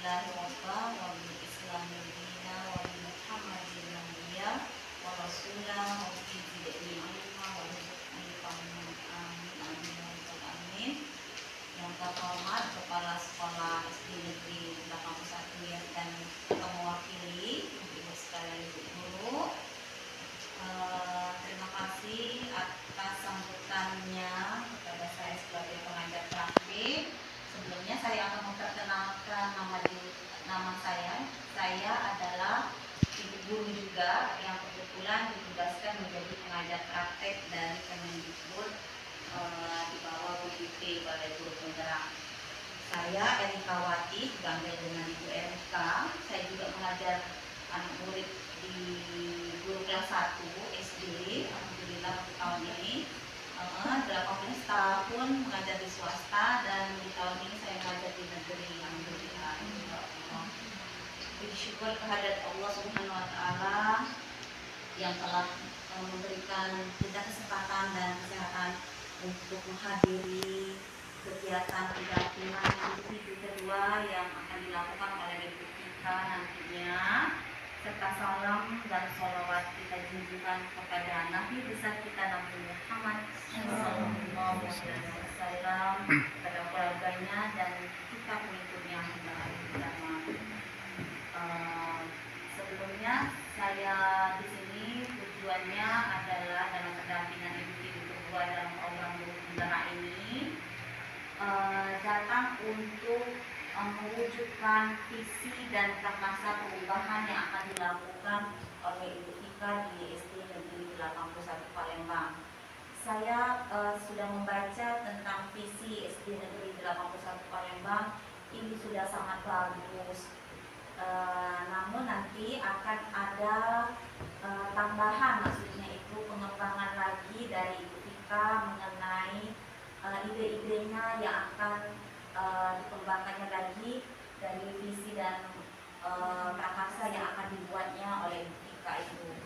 billahi wabba wa bil islami dina wa bi muhammadin nabiyya wa rasulah wa bi bid'i ilma wa rizqi amin amin ya rabbal alamin. Yang terhormat Kepala Sekolah SD Negeri 81 dan mewakili ibu sekalian ibu guru, terima kasih atas sambutannya kepada saya sebagai pengajar praktik. Sebelumnya saya akan memperkenalkan nama saya. Saya adalah ibu guru juga yang kebetulan ditugaskan menjadi pengajar praktek dari Kemendikbud di bawah BGP, Balai Guru Penggerak. Saya Erika Wati, dipanggil dengan Ibu Erika. Saya juga mengajar anak murid di guru kelas 1 SD. Alhamdulillah tahun ini 18 tahun mengajar di swasta, dan di tahun ini saya mengajar di negeri. Alhamdulillah. Puji syukur kehadirat Allah Subhanahu wa Ta'ala yang telah memberikan kita kesempatan dan kesehatan untuk menghadiri kegiatan pendampingan individu kedua yang akan dilakukan oleh ibu kita nantinya, serta salam dan sholawat kita junjungan kepada Nabi besar kita Nabi Muhammad sallallahu alaihi wasallam, kepada keluarganya dan kita pengikutnya hingga akhir zaman. Sebelumnya saya di sini tujuannya adalah dalam pendampingan individu kedua dalam program guru penggerak ini datang untuk mewujudkan visi dan prakasa perubahan yang akan dilakukan oleh Ibu Ika di SD Negeri 81 Palembang. Saya sudah membaca tentang visi SD Negeri 81 Palembang. Ini sudah sangat bagus. Namun nanti akan ada tambahan, maksudnya itu pengembangan lagi dari Ibu Ika mengenai ide-idenya yang akan dikembangkannya lagi dari visi dan prakarsa yang akan dibuatnya oleh Ibu Ika itu.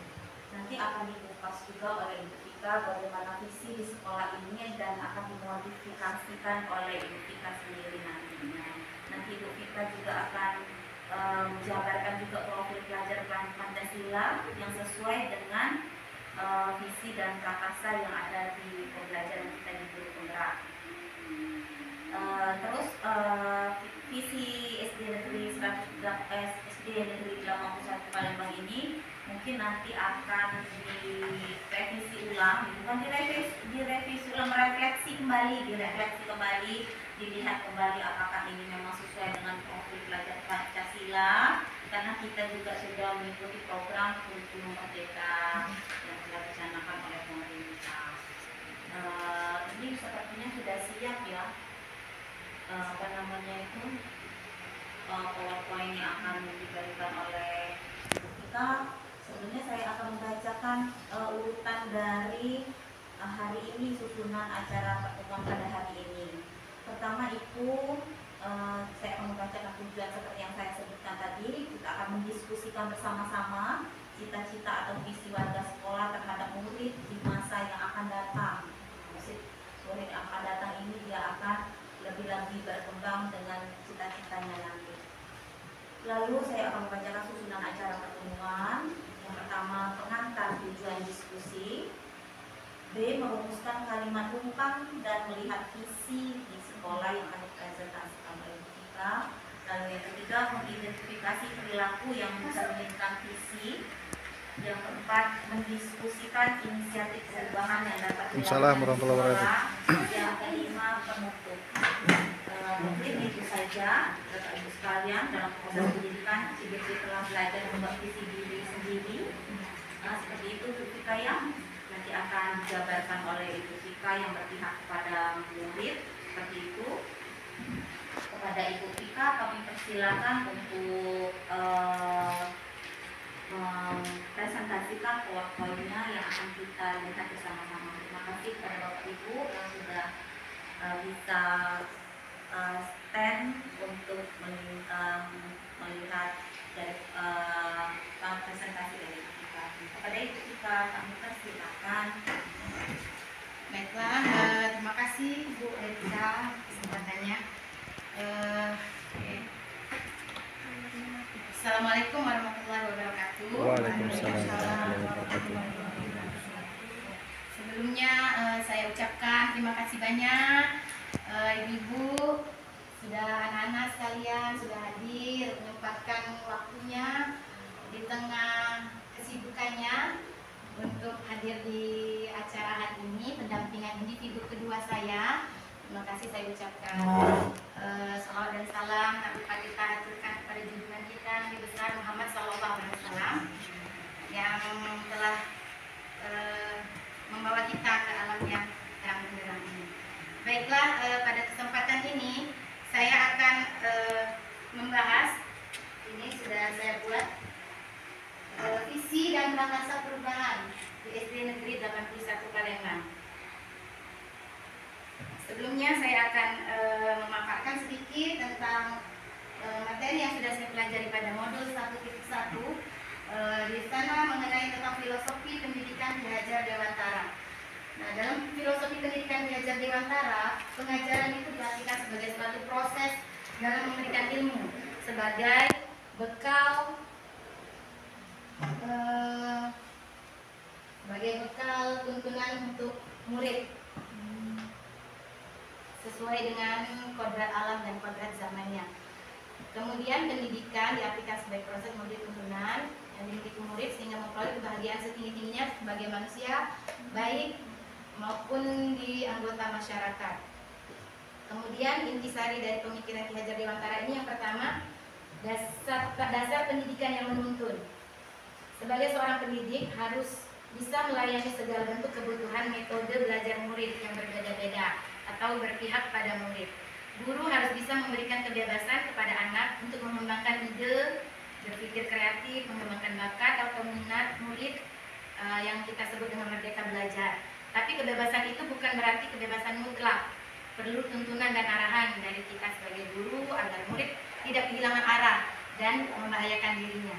Nanti akan dikupas juga oleh Ibu Ika bagaimana visi di sekolah ini dan akan dimodifikasikan oleh Ibu Ika sendiri nantinya. Nanti Ibu Ika juga akan menjabarkan juga profil pelajar Pancasila yang sesuai dengan visi dan prakarsa yang ada di pembelajaran kita di guru penggerak. Terus visi SD Negeri 81 Palembang ini mungkin nanti akan direvisi ulang, bukan direvisi ulang, direfleksi kembali, dilihat kembali apakah ini memang sesuai dengan profil pelajar Pancasila, karena kita juga sudah mengikuti program kurikulum merdeka yang telah dicanangkan oleh pemerintah. Ini sepertinya sudah siap ya, PowerPoint yang akan diberikan oleh kita. Sebelumnya saya akan membacakan urutan dari hari ini, susunan acara pertemuan pada hari ini. Pertama itu saya akan membacakan tujuan seperti yang saya sebutkan tadi. Kita akan mendiskusikan bersama-sama cita-cita atau visi warga sekolah terhadap murid di masa yang akan datang. Murid yang akan datang ini dia akan lebih berkembang dengan cita-citanya nanti. Lalu saya akan membacakan susunan acara pertemuan. Yang pertama, pengantar tujuan diskusi. B, merumuskan kalimat umpan dan melihat visi di sekolah yang akan dipresentasikan oleh kita. Lalu yang ketiga, mengidentifikasi perilaku yang mencerminkan visi. Yang keempat, mendiskusikan inisiatif perubahan yang dapat dilakukan di sekolah. Yang kelima, penutup. Mungkin itu saja Bapak Ibu sekalian, dalam proses pendidikan CBC telah belajar membuat visi diri sendiri. Seperti itu Ibu Fika yang nanti akan dijabarkan oleh Ibu Fika yang berpihak kepada murid. Seperti itu. Kepada Ibu Fika kami persilakan untuk mempresentasikan PowerPoint-nya yang akan kita lihat bersama-sama. Terima kasih kepada Bapak Ibu yang sudah bisa stand untuk melihat dari presentasi dari kita. Kepada Ibu Fika kami persilakan. Baiklah, terima kasih Bu Erika kesempatannya. Assalamualaikum warahmatullahi wabarakatuh. Waalaikumsalam warahmatullahi wabarakatuh. Sebelumnya saya ucapkan terima kasih banyak ibu-ibu, sudah anak-anak sekalian sudah hadir menyempatkan waktunya di tengah kesibukannya untuk hadir di acara hari ini, pendampingan individu kedua saya. Terima kasih saya ucapkan. Salawat dan salam kita aturkan kepada junjungan kita Nabi besar Muhammad SAW yang telah membawa kita ke alam yang terang benderang ini. Baiklah, pada kesempatan ini saya akan membahas, ini sudah saya buat, visi dan prakarsa perubahan di SD Negeri 81 Palembang. Sebelumnya saya akan memaparkan sedikit tentang materi yang sudah saya pelajari pada modul 1.1. Di sana mengenai tentang filosofi pendidikan Ki Hajar Dewantara. Nah, dalam filosofi pendidikan Ki Hajar Dewantara, pengajaran itu diartikan sebagai suatu proses dalam memberikan ilmu sebagai bekal tuntunan untuk murid sesuai dengan kodrat alam dan kodrat zamannya. Kemudian pendidikan diartikan sebagai proses memberi tuntunan yang dimiliki murid sehingga memperoleh kebahagiaan setinggi-tingginya sebagai manusia baik maupun di anggota masyarakat. Kemudian intisari dari pemikiran Ki Hajar Dewantara ini yang pertama, dasar pendidikan yang menuntun. Sebagai seorang pendidik harus bisa melayani segala bentuk kebutuhan metode belajar murid yang berbeda-beda atau berpihak pada murid. Guru harus bisa memberikan kebebasan kepada anak untuk mengembangkan ide, berpikir kreatif, mengembangkan bakat atau minat murid yang kita sebut dengan merdeka belajar. Tapi kebebasan itu bukan berarti kebebasan mutlak. Perlu tuntunan dan arahan dari kita sebagai guru agar murid tidak kehilangan arah dan membahayakan dirinya.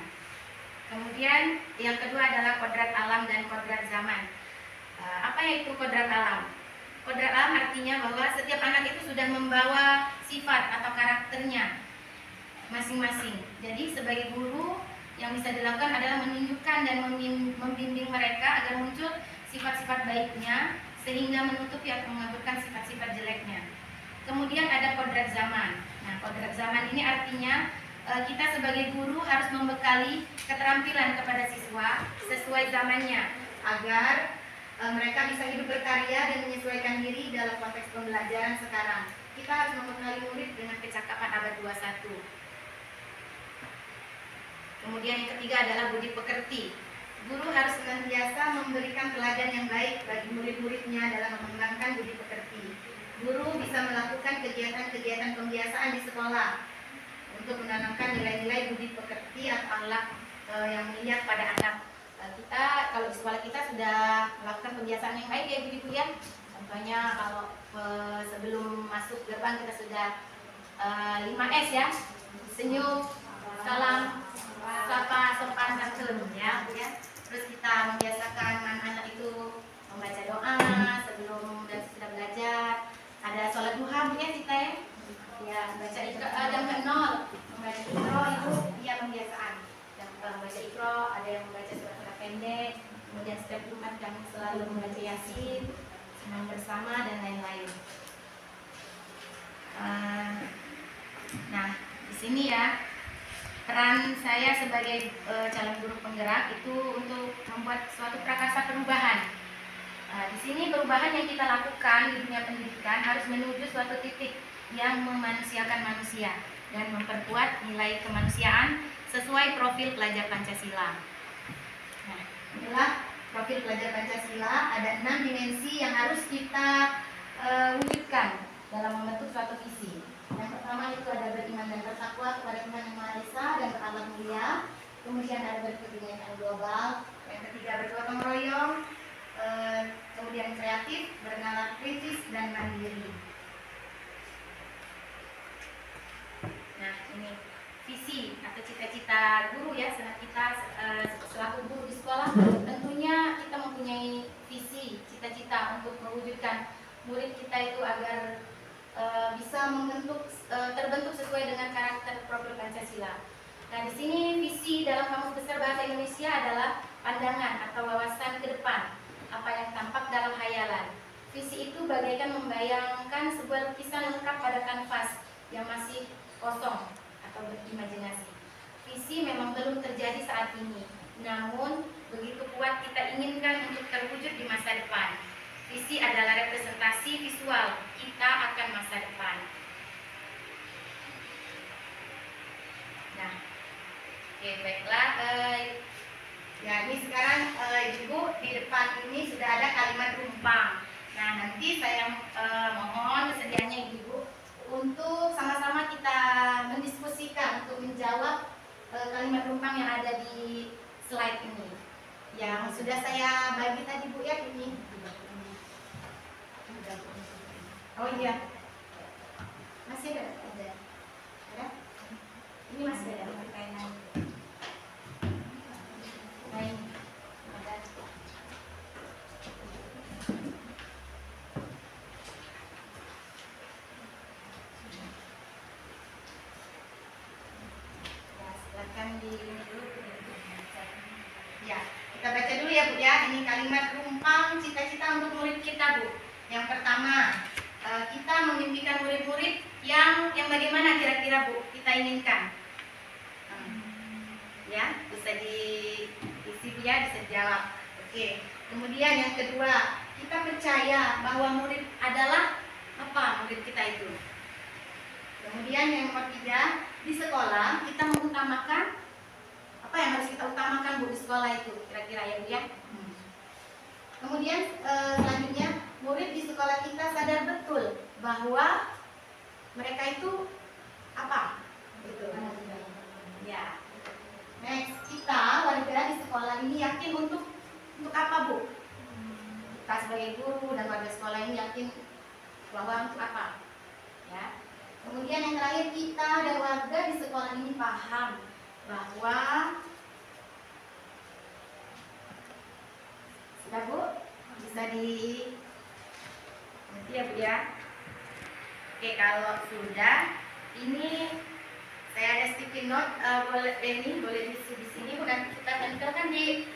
Kemudian yang kedua adalah kodrat alam dan kodrat zaman. Apa itu kodrat alam? Kodrat alam artinya bahwa setiap anak itu sudah membawa sifat atau karakternya masing-masing. Jadi sebagai guru yang bisa dilakukan adalah menunjukkan dan membimbing mereka agar muncul sifat-sifat baiknya sehingga menutupi atau mengaburkan sifat-sifat jeleknya. Kemudian ada kodrat zaman. Nah, kodrat zaman ini artinya kita sebagai guru harus membekali keterampilan kepada siswa sesuai zamannya agar mereka bisa hidup berkarya dan menyesuaikan diri dalam konteks pembelajaran sekarang. Kita harus membekali murid dengan kecakapan abad 21. Kemudian yang ketiga adalah budi pekerti. Guru harus senantiasa memberikan teladan yang baik bagi murid-muridnya dalam mengembangkan budi pekerti. Guru bisa melakukan kegiatan-kegiatan pembiasaan di sekolah untuk menanamkan nilai-nilai budi pekerti atau akhlak yang mulia pada anak. Kita kalau di sekolah kita sudah melakukan pembiasaan yang baik ya ibu-ibu ya. Contohnya kalau sebelum masuk gerbang kita sudah 5S ya. Senyum, salam, sapa, sopan, santun ya. Terus kita membiasakan anak-anak itu membaca doa sebelum dan sesudah belajar. Ada sholat duha ya kita ya. Ya, baca ikro jam ke 0. Membaca ikro itu ya pembiasaan. Membaca ikro, ada yang membaca surat-surat pendek, kemudian setiap Jumat kami selalu membaca Yasin, senang bersama dan lain-lain. Nah, di sini ya peran saya sebagai calon guru penggerak itu untuk membuat suatu prakarsa perubahan. Di sini perubahan yang kita lakukan di dunia pendidikan harus menuju suatu titik yang memanusiakan manusia dan memperkuat nilai kemanusiaan sesuai profil pelajar Pancasila. Nah, inilah profil pelajar Pancasila. Ada 6 dimensi yang harus kita wujudkan dalam membentuk suatu visi. Yang pertama itu ada beriman dan bertakwa kepada Tuhan Yang Maha Esa dan berakhlak mulia. Kemudian ada berkebinekaan global. Yang ketiga bergotong royong. Kemudian kreatif, bernalar kritis dan mandiri. Nah, ini visi atau cita-cita guru ya, kita selaku guru di sekolah tentunya kita mempunyai visi, cita-cita untuk mewujudkan murid kita itu agar bisa terbentuk sesuai dengan karakter profil Pancasila. Nah, di sini visi dalam Kamus Besar Bahasa Indonesia adalah pandangan atau wawasan ke depan, apa yang tampak dalam hayalan. Visi itu bagaikan membayangkan sebuah lukisan lengkap pada kanvas yang masih kosong atau berimajinasi. Visi memang belum terjadi saat ini, namun begitu kuat kita inginkan untuk terwujud di masa depan. Visi adalah representasi visual kita akan masa depan. Nah, oke, baiklah. Ya, ini sekarang Ibu di depan ini sudah ada kalimat rumpang. Nah, nanti saya mohon kesediaannya Ibu untuk sama-sama kita mendiskusikan untuk menjawab kalimat rumpang yang ada di slide ini. Yang sudah saya bagi tadi Bu ya ini. Oh iya. Masih ada? Ada? Ini masih ada. Nah, ini ada. Ya, kita baca dulu ya Bu ya. Ini kalimat rumpang cita-cita untuk murid kita Bu. Yang pertama, kita memimpikan murid-murid yang bagaimana kira-kira Bu kita inginkan. Ya, bisa diisi Bu ya, bisa dijawab. Oke. Kemudian yang kedua, kita percaya bahwa murid adalah apa murid kita itu. Kemudian yang nomor 3, di sekolah kita mengutamakan apa yang harus kita utamakan Bu di sekolah itu kira-kira ya Bu ya. Kemudian selanjutnya murid di sekolah kita sadar betul bahwa mereka itu apa? Betul. Ya. Next, kita warga di sekolah ini yakin untuk apa Bu? Kita sebagai guru dan warga sekolah ini yakin bahwa untuk apa? Ya. Kemudian yang terakhir, kita dan warga di sekolah ini paham bahwa sudah Bu, bisa nanti ya Bu ya. Oke, kalau sudah, ini saya ada sticky note, boleh diisi di sini Bu, dan kita tempelkan di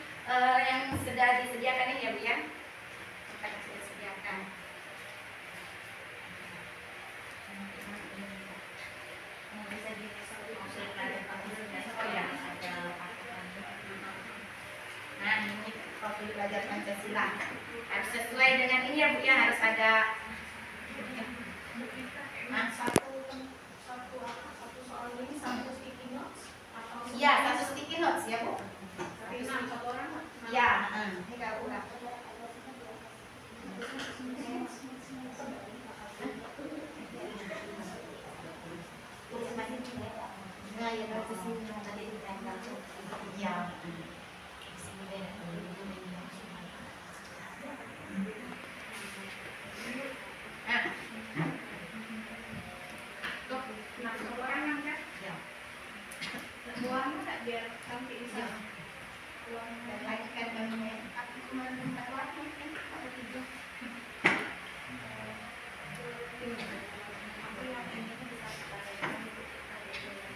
yang sudah disediakan ini ya Bu ya. Kita sudah sediakan. Nah, ini waktu belajar Pancasila harus sesuai dengan ini ya Bu ya, harus ada satu soal ini satu sticky notes atau iya, satu sticky notes ya Bu. Satu orang ya, ini kalau udah nah ya dari sini tadi ditempel ya.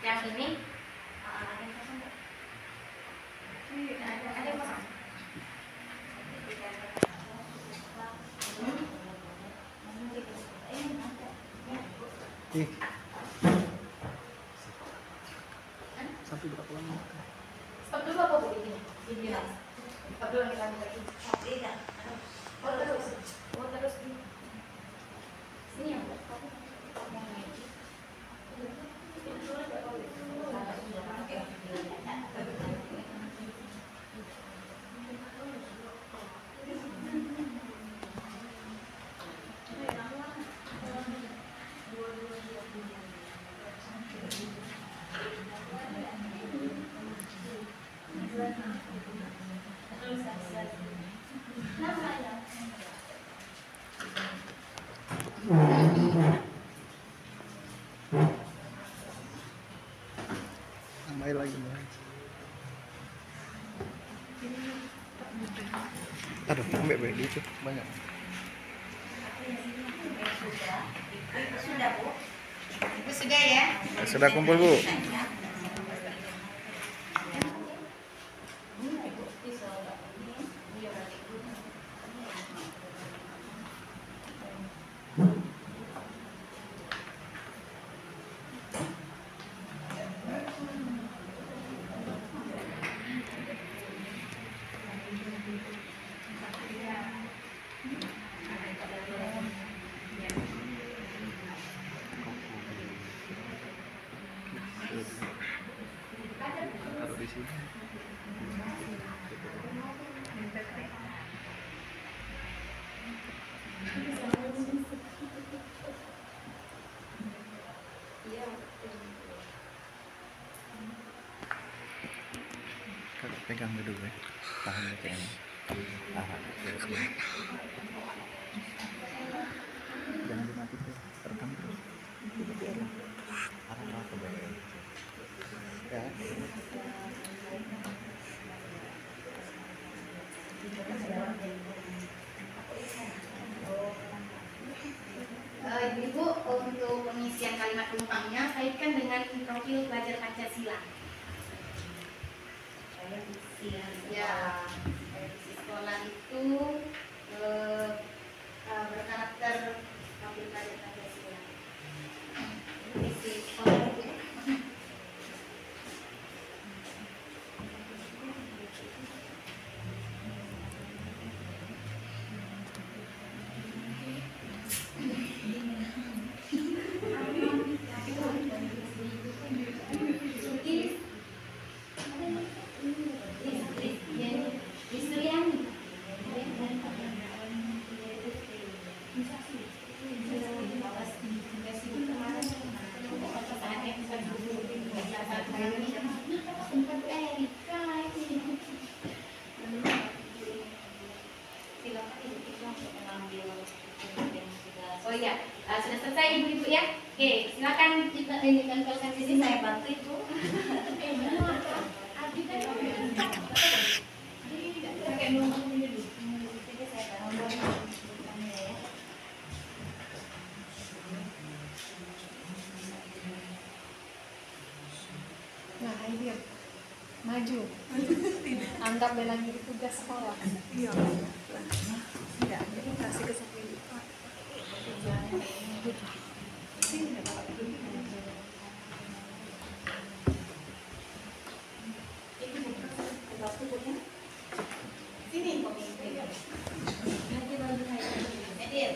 Yang ini ada kosong. Sampai berapa lama? Stop dulu apa Bu ini? Stop dulu kita lagi. Tidak. Oh terus. Oh terus di sini ya Bu. Main lagi. Aduh, ambil baik itu banyak. Sudah Bu. Sudah ya? Sudah kumpul Bu. Taruh di sini. Kakak pegang dulu ya. Tahan ya kayaknya. Tahan. Jangan dimatikan. Terekam terus. Arah ke bawah. Ya. Ibu, untuk pengisian kalimat penumpangnya kaitkan dengan profil pelajar Pancasila. Ya, isi sekolah itu berkarakter profil pelajar Pancasila. Isi sekolah itu. Oh iya, sudah selesai ibu-ibu ya. Oke, silakan kita tempelkan di sini. Saya bantu itu. Nah, ini maju. Anggap lagi tugas sekolah. Iya. Enggak, jadi kasih ke samping. Sini, Edil.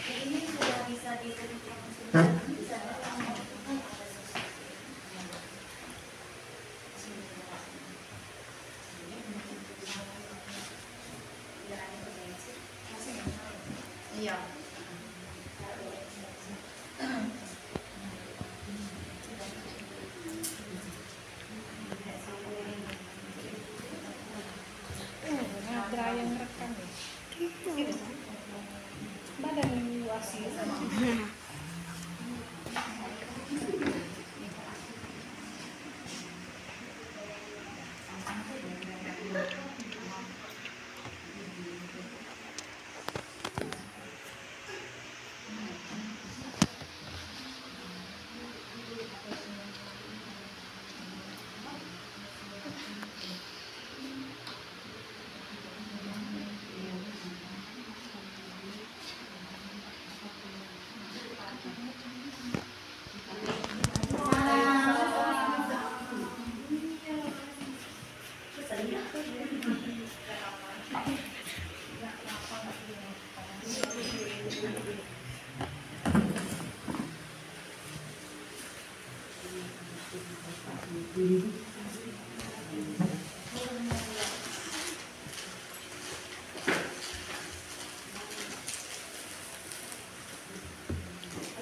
Ini sudah bisa ditutup. Bisa Iya. Nadra yang rekam. Badan yang luas ya.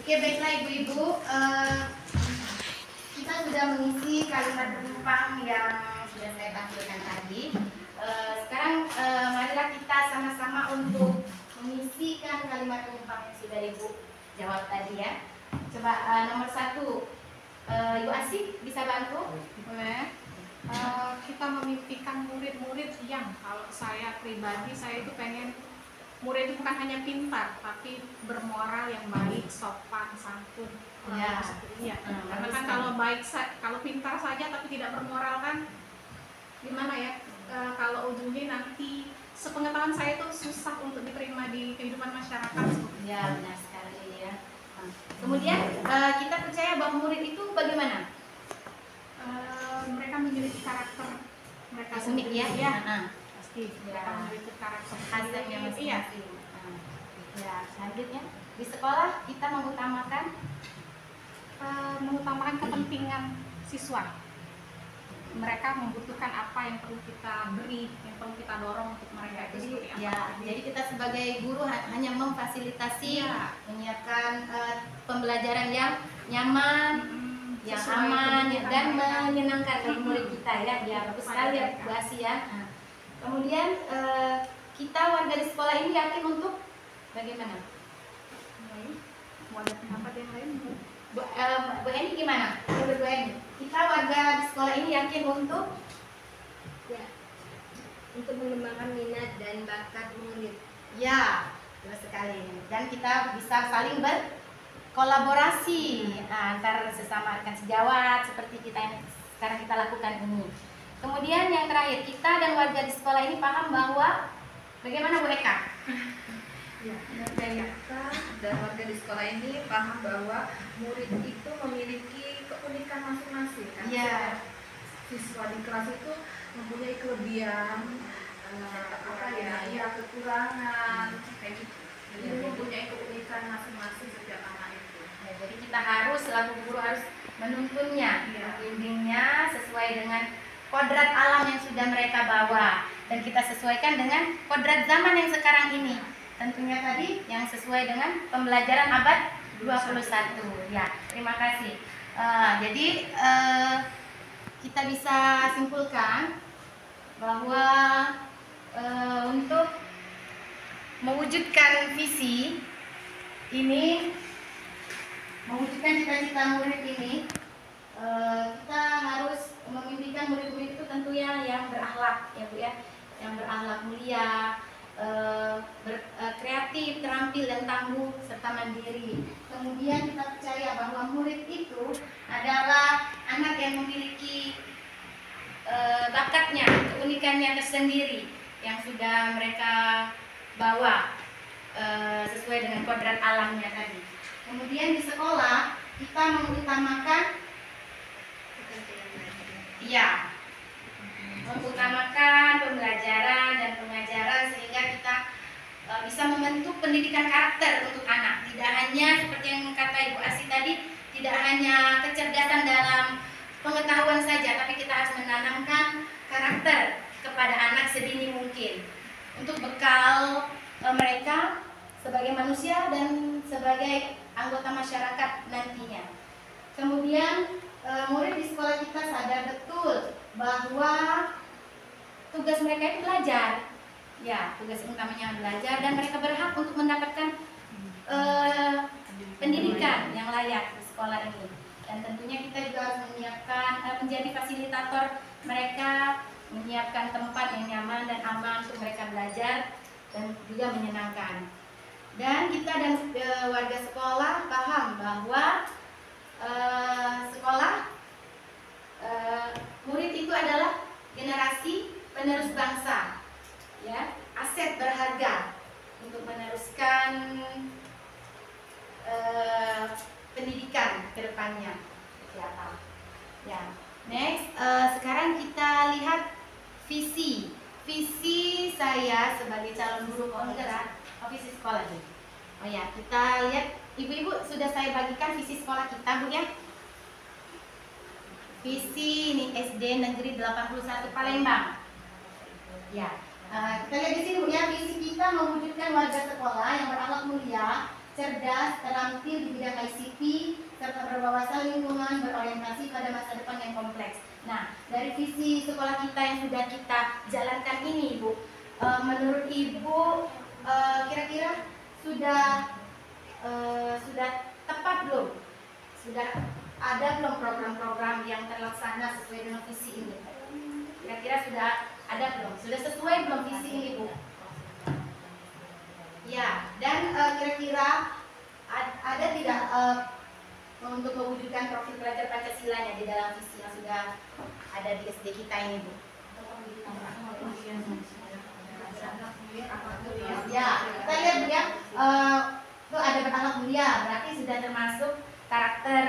Oke, baiklah ibu-ibu, kita sudah mengisi kalimat penumpang yang sudah saya tampilkan tadi. Sekarang marilah kita sama-sama untuk mengisikan kalimat penumpang yang sudah ibu jawab tadi ya. Coba nomor 1, Ibu Asih bisa bantu? Boleh. Kita memimpikan murid-murid yang, kalau saya pribadi, saya itu pengen murid itu bukan hanya pintar, tapi bermoral yang baik, sopan, santun. Ya. Iya. Karena kan kalau kalau pintar saja tapi tidak bermoral kan gimana ya? Kalau ujungnya nanti sepengetahuan saya itu susah untuk diterima di kehidupan masyarakat. Ya, benar sekali ya. Kemudian kita percaya bahwa murid itu bagaimana? Mereka memiliki karakter mereka Unik ya? Ya, Pasti. mereka memiliki karakter Khasnya Iya. masing-masing. Ya, selanjutnya di sekolah kita mengutamakan kepentingan siswa. Mereka membutuhkan apa yang perlu kita beri, yang perlu kita dorong untuk mereka itu seperti apa. Ya, jadi kita sebagai guru hanya memfasilitasi, Iya. menyiapkan pembelajaran yang nyaman, yang Sesuai aman, kebutuhan dan mereka. menyenangkan bagi murid kita ya. Ya, bagus sekali ya Bu Asi ya. Kemudian kita warga di sekolah ini yakin untuk bagaimana? Mau ada pendapat yang lain? Bu Eni gimana? Menurut Bu Eni, kita warga di sekolah ini yakin untuk untuk mengembangkan minat dan bakat murid. ya, betul sekali. Dan kita bisa saling berkolaborasi antar sesama rekan sejawat seperti kita yang sekarang kita lakukan ini. Kemudian yang terakhir, kita dan warga di sekolah ini paham bahwa bagaimana Bu Eka? Ya, kita dan warga di sekolah ini paham bahwa murid itu memiliki keunikan masing-masing. Kan? Iya. Siswa di kelas itu mempunyai kelebihan, kekurangan, kayak gitu. Jadi mempunyai keunikan masing-masing setiap anak itu. Ya, jadi kita harus selaku guru harus menuntunnya, membimbingnya sesuai dengan kodrat alam yang sudah mereka bawa, dan kita sesuaikan dengan kodrat zaman yang sekarang ini. Tentunya tadi yang sesuai dengan pembelajaran abad 21. Ya, terima kasih. Jadi kita bisa simpulkan bahwa untuk mewujudkan visi ini, mewujudkan cita-cita murid ini, kita harus memimpikan murid-murid itu tentunya yang berakhlak ya Bu ya, yang berakhlak mulia, kreatif, terampil dan tangguh serta mandiri. Kemudian kita percaya bahwa murid itu adalah anak yang memiliki bakatnya, keunikannya tersendiri yang sudah mereka bawa sesuai dengan kodrat alamnya tadi. Kemudian di sekolah kita mengutamakan mengutamakan pembelajaran dan pengajaran sehingga kita bisa membentuk pendidikan karakter untuk anak. Tidak hanya seperti yang kata Ibu Asi tadi, tidak hanya kecerdasan dalam pengetahuan saja, tapi kita harus menanamkan karakter kepada anak sedini mungkin untuk bekal mereka sebagai manusia dan sebagai anggota masyarakat nantinya. Kemudian murid di sekolah kita sadar betul bahwa tugas mereka itu belajar. Ya, tugas utamanya belajar, dan mereka berhak untuk mendapatkan pendidikan yang layak di sekolah ini. Dan tentunya kita juga harus menyiapkan menjadi fasilitator mereka, menyiapkan tempat yang nyaman dan aman untuk mereka belajar dan juga menyenangkan. Dan kita dan warga sekolah paham bahwa sekolah murid itu adalah generasi penerus bangsa, ya, aset berharga untuk meneruskan pendidikan ke depannya. Ya. Next, sekarang kita lihat visi saya sebagai calon guru penggerak visi sekolah ini. Oh ya, kita lihat ibu-ibu sudah saya bagikan visi sekolah kita Bu ya. Visi ini SD Negeri 81 Palembang. Ya, kita lihat di sini Bu ya, visi kita mewujudkan warga sekolah yang berakhlak mulia, cerdas, terampil di bidang ICT, serta berwawasan lingkungan, berorientasi pada masa depan yang kompleks. Nah, dari visi sekolah kita yang sudah kita jalankan ini, Ibu, menurut Ibu kira-kira sudah tepat belum? Sudah ada belum program-program yang terlaksana sesuai dengan visi ini? Kira-kira sudah ada belum? Sudah sesuai belum visi ini, Bu? Ya, dan kira-kira ada tidak untuk mewujudkan profil pelajar Pancasilanya? di dalam visi yang sudah ada di SD kita ini, Bu. Ya, kita lihat Bu ya, itu ada berakhlak mulia, berarti sudah termasuk karakter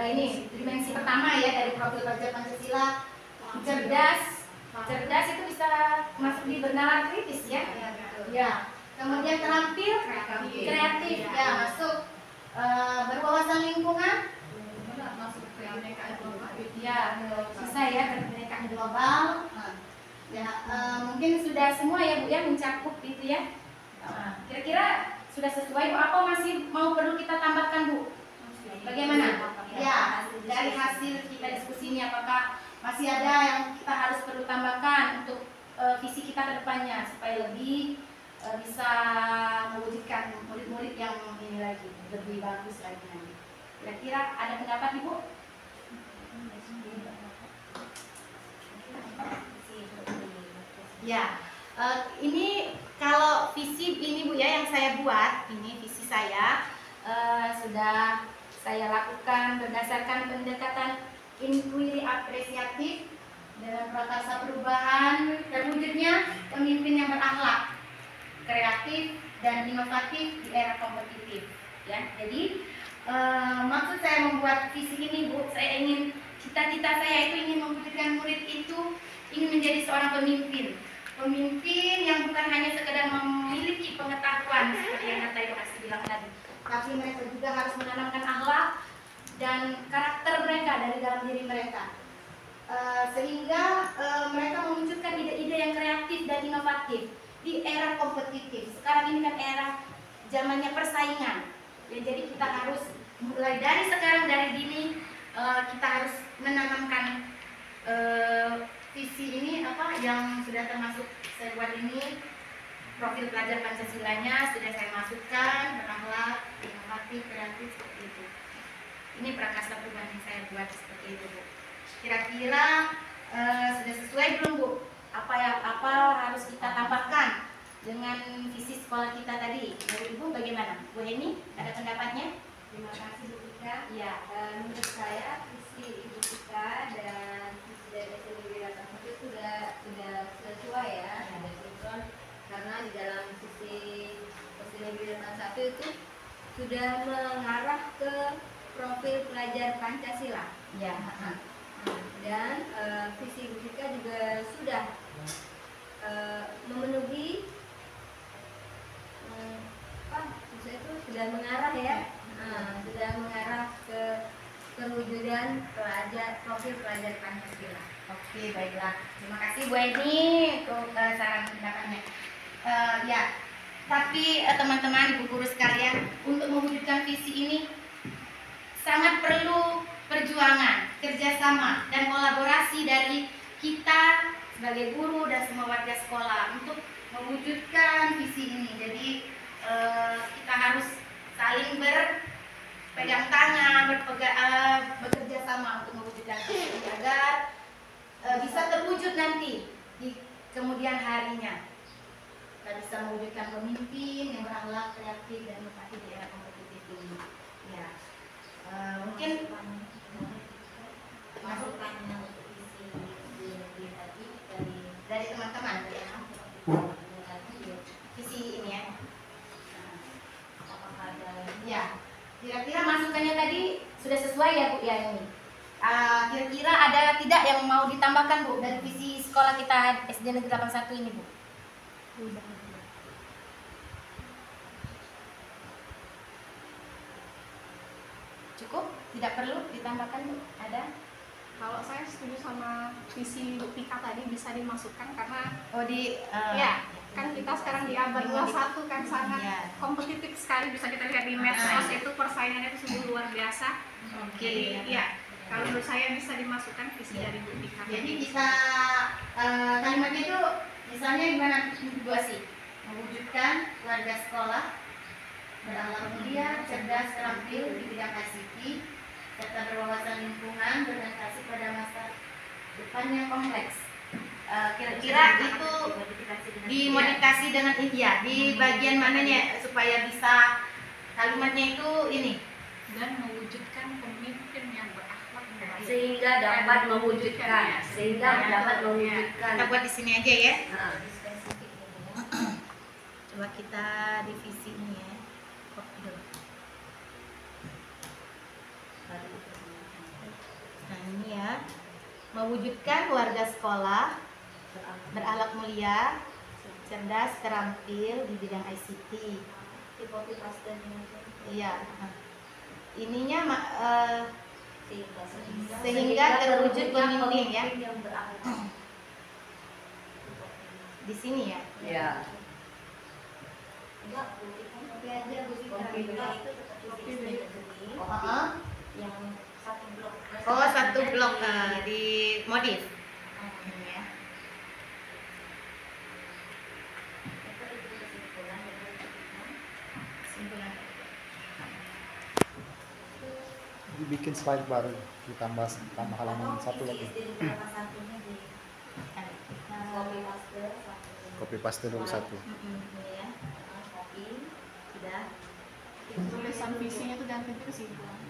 ini dimensi pertama ya dari profil pelajar Pancasila. Cerdas itu bisa masuk di bernalar kritis ya. Ya. Kemudian terampil, kreatif ya masuk. Berwawasan lingkungan, ya bisa ya kebinekaan global. Ya mungkin sudah semua ya Bu ya mencakup itu ya. Kira-kira sudah sesuai Bu, apa masih mau perlu kita tambahkan Bu? Bagaimana? Ya, dari hasil kita diskusi ini apakah masih ada yang kita harus perlu tambahkan untuk visi kita ke depannya supaya lebih bisa mewujudkan murid-murid yang ini lagi lebih bagus lagi nanti. Kira-kira ada pendapat Ibu? Ya, ini kalau visi ini Bu ya yang saya buat, ini visi saya sudah saya lakukan berdasarkan pendekatan inquiry apresiatif dengan prakarsa perubahan terwujudnya pemimpin yang berakhlak, kreatif dan inovatif di era kompetitif. Ya, jadi maksud saya membuat visi ini Bu, saya ingin cita-cita saya itu ingin mewujudkan murid itu ingin menjadi seorang pemimpin yang bukan hanya sekedar memiliki pengetahuan seperti yang kata Ibu Asy bilang tadi, tapi mereka juga harus menanamkan akhlak dan karakter mereka dari dalam diri mereka, sehingga mereka mewujudkan ide-ide yang kreatif dan inovatif di era kompetitif. Sekarang ini kan era zamannya persaingan ya, jadi kita harus mulai dari sekarang, dari dini kita harus menanamkan visi ini apa yang sudah termasuk saya buat ini. Profil pelajar Pancasilanya sudah saya masukkan, berakhlak, inovatif, kreatif seperti itu. Ini prakarsa perubahan yang saya buat seperti itu Bu. Kira-kira sudah sesuai belum Bu? Apa harus kita tambahkan dengan visi sekolah kita tadi? Dari Ibu bagaimana? Bu Heni, ada pendapatnya? Terima kasih Bu Tika. Ya. Menurut saya visi Ibu Tika dan visi dari SD Negeri 81 itu sudah sesuai ya, sudah sinkron, karena di dalam visi SD Negeri 81 itu sudah mengarah ke profil pelajar Pancasila. Ya. Dan visi Ibu Tika juga sudah memenuhi maksudnya itu sudah mengarah ya, sudah mengarah ke perwujudan profil pelajar Pancasila. Oke, baiklah. Terima kasih Bu Eni untuk saran pendapatnya. Ya, tapi teman-teman, ibu guru sekalian, untuk mewujudkan visi ini sangat perlu perjuangan, kerjasama, dan kolaborasi dari kita sebagai guru dan semua warga sekolah untuk mewujudkan visi ini. Jadi kita harus saling berpegang tangan, bekerja sama untuk mewujudkan visi ini agar bisa terwujud nanti di kemudian harinya. Kita bisa mewujudkan pemimpin yang berakhlak, kreatif, dan inovatif di era kompetitif ini. Ya, mungkin masukan untuk visi di tadi dari teman-teman ya. Visi ini ya. apakah ada Ya, kira-kira masukannya tadi sudah sesuai ya Bu ya ini. Kira-kira ada tidak yang mau ditambahkan Bu dari visi sekolah kita SD Negeri 81 ini Bu? Cukup? Tidak perlu ditambahkan Bu? Ada? Kalau saya setuju sama visi Bu Tika tadi bisa dimasukkan karena ya kan kita sekarang di abad 21 kan sangat Ya. kompetitif sekali, bisa kita lihat di medsos itu persaingannya itu sungguh luar biasa. Oke. Jadi ya kalau menurut saya bisa dimasukkan visi dari Bu Tika. Jadi bisa kalimatnya itu misalnya gimana Bu Asy? Mewujudkan warga sekolah berakhlak mulia, cerdas, terampil di bidang ICT, serta berwawasan lingkungan, berorientasi pada masa depan yang kompleks. Kira-kira itu dimodifikasi dengan India di bagian mananya supaya bisa kalimatnya itu ini Dan mewujudkan pemimpin yang berakhlak dan sehingga dapat mewujudkan, Kita buat di sini aja ya. Nah, Coba kita revisi ini ya. Copy dulu. Nah ini ya, mewujudkan keluarga sekolah berakhlak mulia, cerdas, terampil di bidang ICT. Di copy paste ini aja. Iya. Nah, ininya Sehingga sehingga terwujud pemimpin ya. yang berakhlak. Di sini ya. ya. Enggak, buktikan Kopi aja, Bu Citra. kopi dulu itu seperti di negeri Heeh. yang satu blok. Oh, satu blok di modif. Ini ya. Itu kesimpulan yang buktikan. Kesimpulan. Bikin slide baru, ditambah halaman satu lagi. Isi beberapa satunya di copy paste satu. Copy paste dulu satu. Ini ya. Copy. Sudah. Tulisan visinya tuh ganti ke kesimpulan.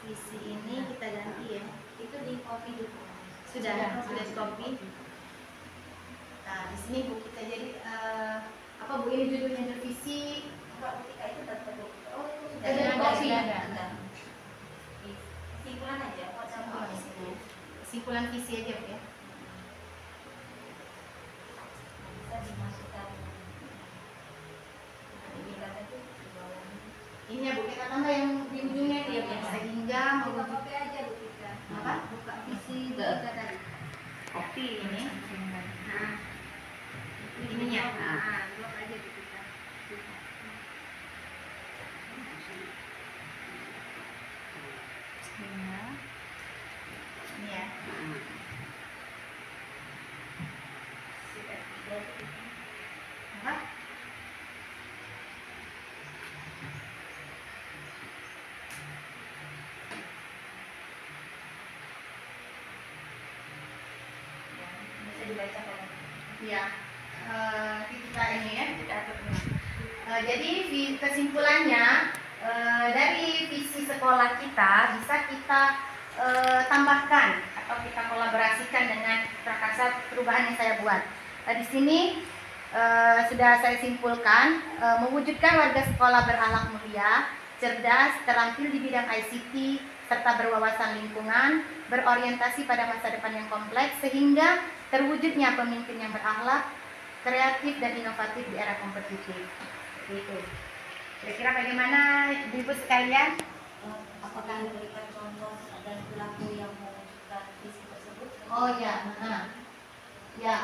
Visi ini kita ganti ya. Itu di copy dulu. Sudah di copy. Nah, di sini Bu kita jadi apa Bu ini judulnya revisi. Enggak, ketika itu terbentuk. Oh, itu sudah Ada ada. copy. Ada. Kesimpulan aja kok sama Di sini. Kesimpulan visi aja Bu ya. bisa dimasukkan. Ini kata itu di bawahnya. Ini ya Bu kita tambah yang di ujungnya dia Bu. Sehingga Buka mewujud kopi aja, Bu Citra. apa? Buka visi Bu Citra tadi. Kopi ini. Nah, Ininya. nah, blok aja Bu Citra. Ini ya. Apa? Bisa dibaca kalau Ya, kita ini ya, kita atur dulu. Jadi kesimpulannya dari visi sekolah kita bisa kita tambahkan atau kita kolaborasikan dengan prakarsa perubahan yang saya buat. Di sini sudah saya simpulkan mewujudkan warga sekolah berakhlak mulia, cerdas, terampil di bidang ICT, serta berwawasan lingkungan, berorientasi pada masa depan yang kompleks sehingga terwujudnya pemimpin yang berakhlak, kreatif dan inovatif di era kompetitif. Itu. Kira-kira bagaimana Ibu sekalian? apakah diberikan contoh dan perilaku yang mewujudkan visi tersebut? Oh ya, ya.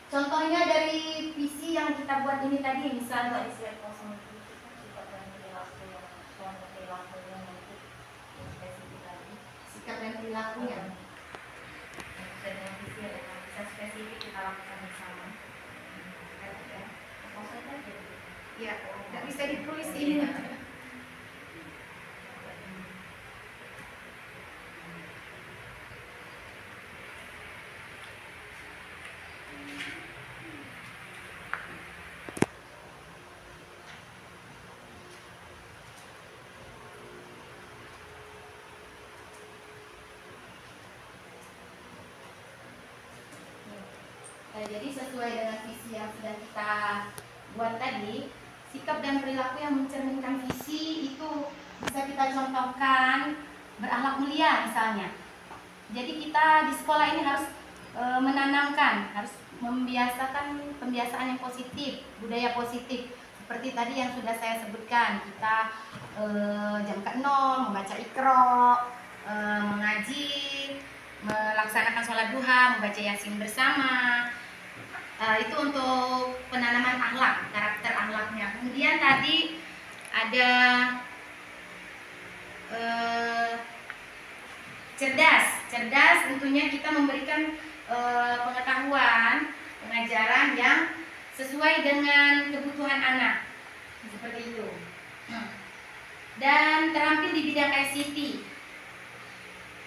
Contohnya dari visi yang kita buat ini tadi, misalnya Di slide 07 sifat dan perilaku yang contoh perilaku yang untuk spesifik tadi. sikap dan perilakunya. Dan yang visi adalah bisa spesifik kita lakukan bersama. Ya, maksudnya jadi Ya, nggak bisa ditulis ini. Jadi sesuai dengan visi yang sudah kita buat tadi, sikap dan perilaku yang mencerminkan visi itu bisa kita contohkan berakhlak mulia misalnya. Jadi kita di sekolah ini harus menanamkan, harus membiasakan pembiasaan yang positif, budaya positif. Seperti tadi yang sudah saya sebutkan, kita jam ke-0 membaca Iqra, mengaji, melaksanakan sholat duha, membaca Yasin bersama. Itu untuk penanaman akhlak, karakter akhlaknya. Kemudian tadi ada cerdas tentunya kita memberikan pengetahuan, pengajaran yang sesuai dengan kebutuhan anak, seperti itu. Dan terampil di bidang ICT.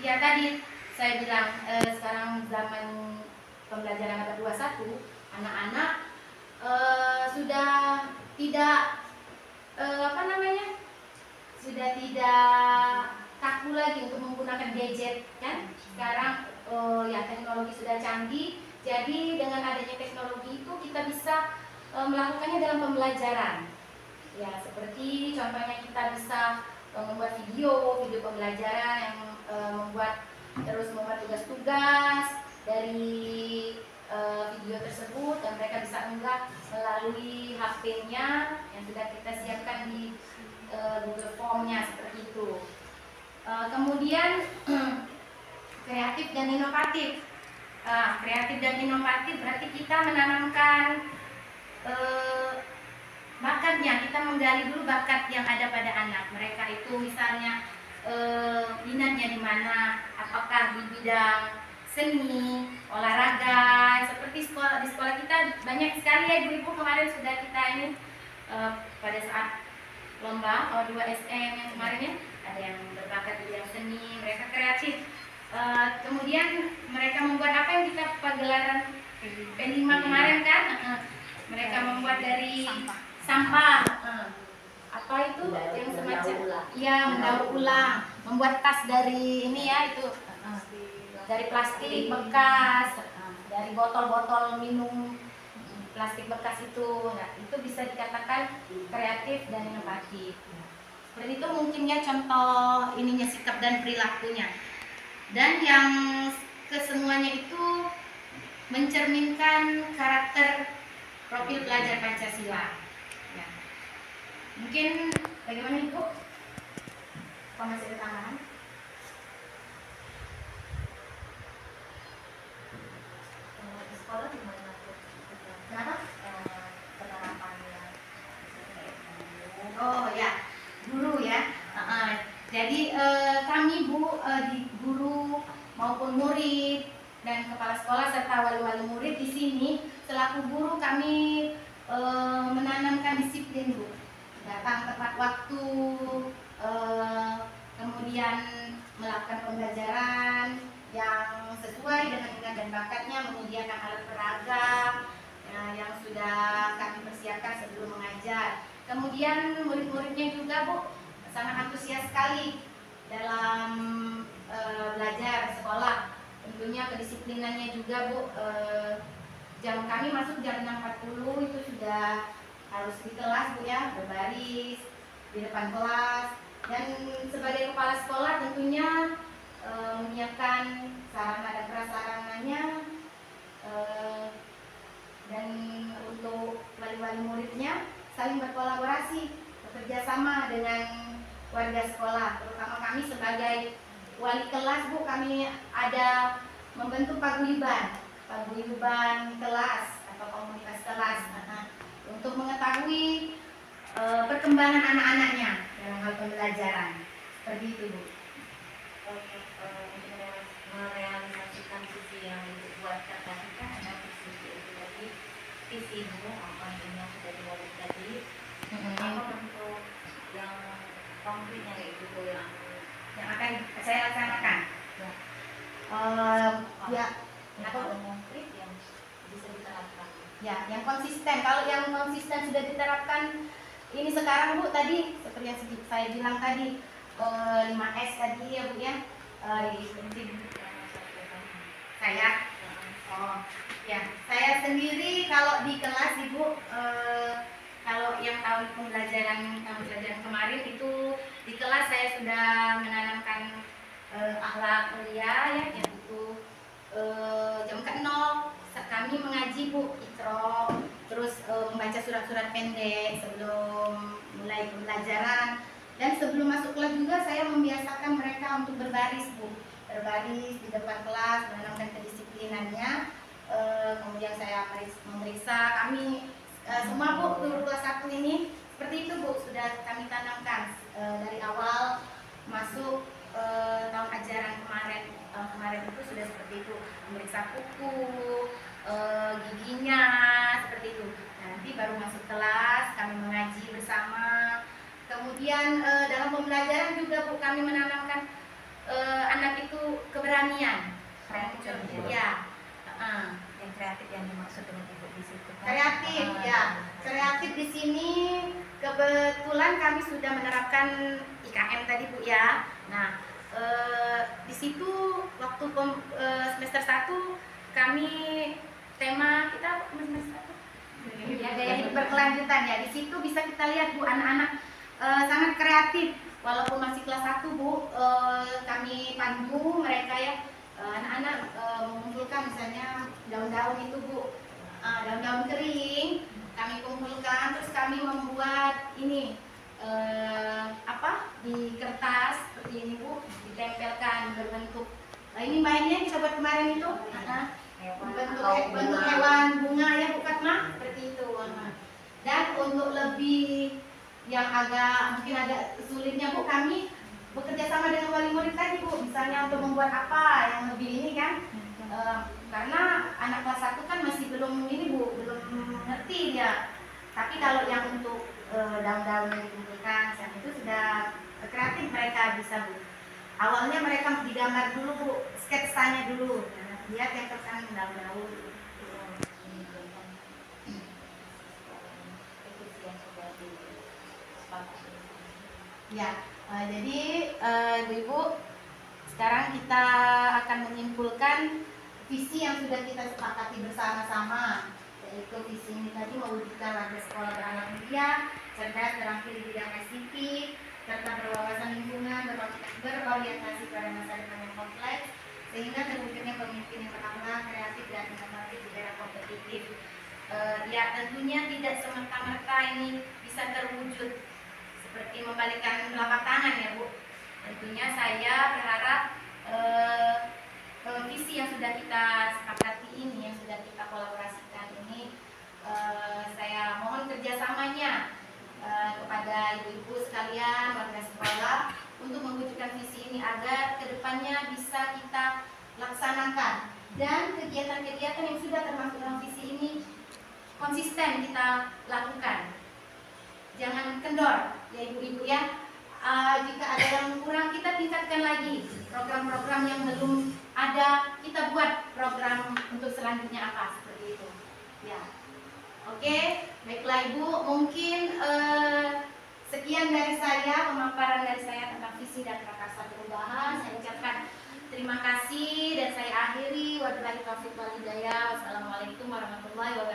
Ya tadi saya bilang sekarang zaman pembelajaran abad 21, anak-anak sudah tidak sudah tidak kaku lagi untuk menggunakan gadget kan. Sekarang ya teknologi sudah canggih, jadi dengan adanya teknologi itu kita bisa melakukannya dalam pembelajaran. Ya seperti contohnya kita bisa membuat video pembelajaran yang membuat tugas-tugas dari video tersebut, dan mereka bisa unggah melalui HP-nya yang sudah kita siapkan di Google Form-nya seperti itu. Kemudian kreatif dan inovatif. Kreatif dan inovatif berarti kita menanamkan bakatnya, kita menggali dulu bakat yang ada pada anak. Mereka itu misalnya minatnya di mana, apakah di bidang seni, olahraga, seperti di sekolah kita banyak sekali ya ibu-ibu, kemarin sudah kita ini pada saat lomba O2 SM yang kemarin ya, ada yang berbakat di bidang seni, mereka kreatif. Kemudian mereka membuat apa yang kita pagelaran P5 kemarin kan, mereka membuat dari sampah. Apa itu yang semacam ya mendaur ulang, membuat tas dari ini ya itu dari plastik bekas, dari botol-botol minum plastik bekas itu. Nah, itu bisa dikatakan kreatif dan inovatif. Seperti itu mungkinnya contoh ininya, sikap dan perilakunya. Dan yang kesemuanya itu mencerminkan karakter profil pelajar Pancasila. Ya. Mungkin bagaimana Ibu? Apa masih ada tambahan? Di sekolah gimana tuh? Kenapa? Penerapannya. Oh ya, guru ya. Jadi kami Bu, di guru maupun murid dan kepala sekolah serta wali-wali murid di sini selaku guru kami menanamkan disiplin Bu. Datang tepat waktu, kemudian melakukan pembelajaran yang sesuai dengan minat dan bakatnya, menyediakan alat peraga yang sudah kami persiapkan sebelum mengajar. Kemudian murid-muridnya juga Bu sangat antusias sekali dalam belajar sekolah. Tentunya kedisiplinannya juga Bu, jam kami masuk jam 6.40 itu sudah harus di kelas Bu ya, berbaris di depan kelas. Dan sebagai kepala sekolah tentunya menyiapkan sarana dan prasarananya, dan untuk wali-wali muridnya saling berkolaborasi, bekerja sama dengan warga sekolah. Terutama kami sebagai wali kelas Bu, kami ada membentuk paguyuban kelas atau komunitas kelas untuk mengetahui perkembangan anak-anaknya dalam hal pembelajaran. Seperti itu Bu. Untuk merealisasikan visi yang dibuatkan tadi kan ada visi itu tadi, visi Bu apa yang sudah dibuat tadi, apa bentuk yang konkretnya kayak gitu yang akan saya laksanakan. Ya, apa konkret yang bisa diterapkan? Ya, yang konsisten. Kalau yang konsisten sudah diterapkan ini sekarang Bu, tadi seperti yang saya bilang tadi 5S tadi ya Bu ya. Saya ya, saya sendiri kalau di kelas Ibu, kalau yang tahun pembelajaran kemarin itu di kelas saya sudah menanamkan akhlak mulia ya, yaitu jam ke-0 kami mengaji Bu, Iqra, terus membaca surat-surat pendek sebelum mulai pembelajaran. Dan sebelum masuk kelas juga saya membiasakan mereka untuk berbaris Bu, berbaris di depan kelas, menanamkan kedisiplinannya. Kemudian saya memeriksa kami semua Bu, guru kelas 1 ini seperti itu Bu, sudah kami tanamkan dari awal masuk tahun ajaran kemarin itu sudah seperti itu, memeriksa kuku, giginya seperti itu. Nanti baru masuk kelas kami mengaji bersama. Kemudian dalam pembelajaran juga Bu, kami menanamkan anak itu keberanian. Ya, Yang kreatif yang dimaksud dengan Ibu di situ kan? kreatif ya. Kreatif di sini kebetulan kami sudah menerapkan IKM tadi Bu ya. Nah, Di situ waktu semester 1 kami tema kita semester 1 ya gaya hidup berkelanjutan ya. Di situ bisa kita lihat Bu, anak-anak sangat kreatif walaupun masih kelas 1 Bu. Kami pandu mereka ya, anak-anak mengumpulkan misalnya daun-daun itu Bu, daun-daun kering kami kumpulkan, terus kami membuat ini di kertas seperti ini Bu, ditempelkan berbentuk ini mainnya kita buat kemarin itu bentuk hewan bunga ya Bu Fatma, seperti itu. Dan untuk lebih yang mungkin agak sulitnya Bu, kami bekerja sama dengan wali murid tadi Bu, misalnya untuk membuat apa yang lebih ini kan, karena anak kelas 1 kan masih belum ini Bu, belum ngerti dia. Tapi kalau yang untuk daun-daun yang dikumpulkan saat itu sudah kreatif mereka bisa Bu. Awalnya mereka digambar dulu Bu, sketsanya dulu, lihat yang terkait daun-daun. Ya, jadi Ibu-ibu, sekarang kita akan menyimpulkan visi yang sudah kita sepakati bersama-sama, yaitu visi ini tadi mewujudkan warga sekolah beranak mulia, cerdas, terampil di bidang ICT, serta berwawasan lingkungan, berorientasi pada masa depan yang kompleks, sehingga terwujudnya pemimpin yang berakhlak, kreatif, dan inovatif di era kompetitif. Ya tentunya tidak semerta-merta ini bisa terwujud seperti membalikkan telapak tangan ya Bu. Tentunya saya berharap visi yang sudah kita sepakati ini, yang sudah kita kolaborasikan ini, saya mohon kerjasamanya kepada ibu-ibu sekalian, warga sekolah, untuk mewujudkan visi ini agar kedepannya bisa kita laksanakan, dan kegiatan-kegiatan yang sudah termasuk dalam visi ini konsisten kita lakukan. Jangan kendor ya ibu-ibu ya. Jika ada yang kurang kita tingkatkan lagi. Program-program yang belum ada kita buat program untuk selanjutnya apa, seperti itu. Ya. Oke, baiklah Ibu, mungkin sekian dari saya, pemaparan dari saya tentang visi dan prakarsa perubahan. Saya ucapkan terima kasih dan saya akhiri. Wabillahi taufiq wal hidayah. Wassalamualaikum warahmatullahi wabarakatuh.